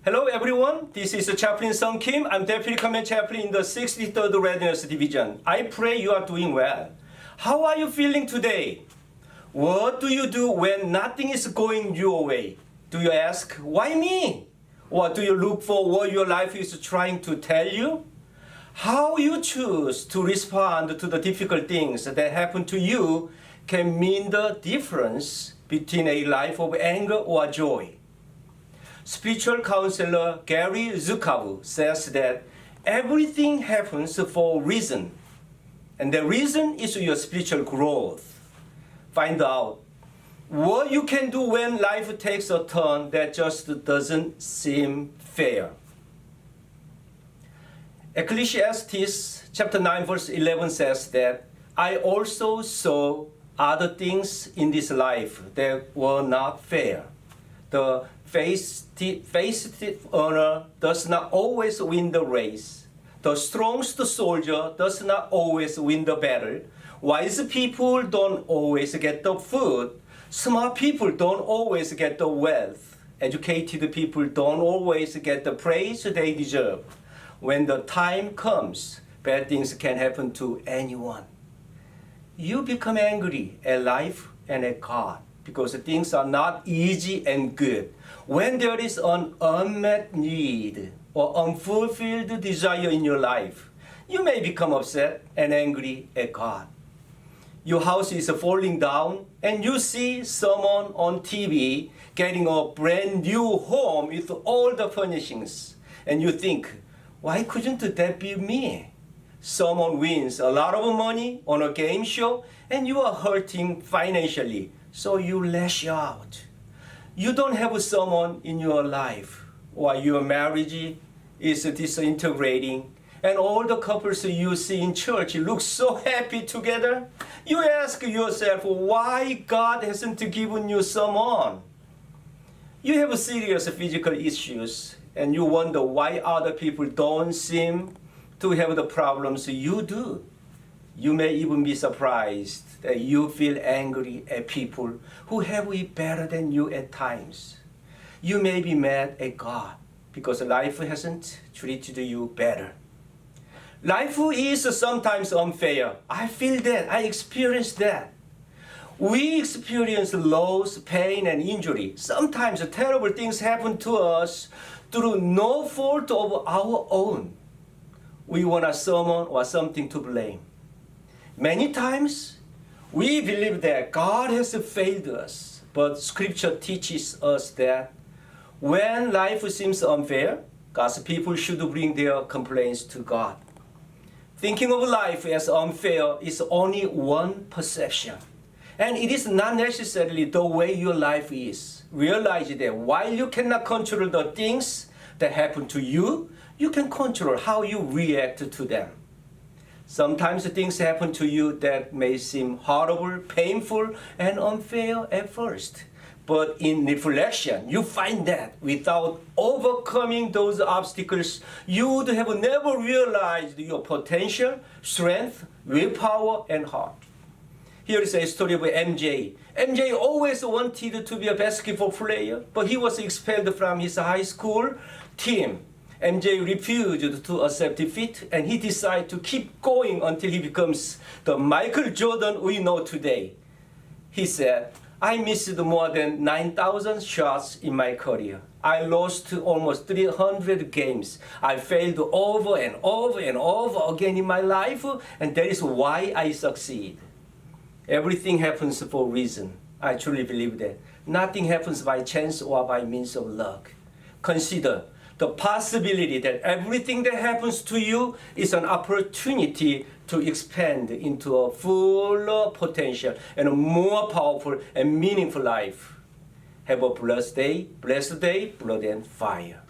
Hello everyone, this is Chaplain Sung Kim. I'm Deputy Command Chaplain in the 63rd Readiness Division. I pray you are doing well. How are you feeling today? What do you do when nothing is going your way? Do you ask, why me? Or do you look for what your life is trying to tell you? How you choose to respond to the difficult things that happen to you can mean the difference between a life of anger or joy. Spiritual counselor Gary Zukav says that everything happens for a reason, and the reason is your spiritual growth. Find out what you can do when life takes a turn that just doesn't seem fair. Ecclesiastes chapter 9 verse 11 says that I also saw other things in this life that were not fair. The faithful owner does not always win the race. The strongest soldier does not always win the battle. Wise people don't always get the food. Smart people don't always get the wealth. Educated people don't always get the praise they deserve. When the time comes, bad things can happen to anyone. You become angry at life and at God because things are not easy and good. When there is an unmet need or unfulfilled desire in your life, you may become upset and angry at God. Your house is falling down and you see someone on TV getting a brand new home with all the furnishings, and you think, why couldn't that be me? Someone wins a lot of money on a game show and you are hurting financially, so you lash out. You don't have someone in your life, or your marriage is disintegrating, and all the couples you see in church look so happy together. You ask yourself why God hasn't given you someone. You have serious physical issues, and you wonder why other people don't seem to have the problems you do. You may even be surprised that you feel angry at people who have it better than you at times. You may be mad at God because life hasn't treated you better. Life is sometimes unfair. I feel that. I experience that. We experience loss, pain, and injury. Sometimes terrible things happen to us through no fault of our own. We want someone or something to blame. Many times, we believe that God has failed us, but Scripture teaches us that when life seems unfair, God's people should bring their complaints to God. Thinking of life as unfair is only one perception, and it is not necessarily the way your life is. Realize that while you cannot control the things that happen to you, you can control how you react to them. Sometimes things happen to you that may seem horrible, painful, and unfair at first. But in reflection, you find that without overcoming those obstacles, you would have never realized your potential, strength, willpower, and heart. Here is a story of MJ. MJ always wanted to be a basketball player, but he was expelled from his high school team. MJ refused to accept defeat, and he decided to keep going until he becomes the Michael Jordan we know today. He said, I missed more than 9,000 shots in my career. I lost almost 300 games. I failed over and over and over again in my life, and that is why I succeed. Everything happens for a reason. I truly believe that. Nothing happens by chance or by means of luck. Consider the possibility that everything that happens to you is an opportunity to expand into a fuller potential and a more powerful and meaningful life. Have a blessed day, blood and fire.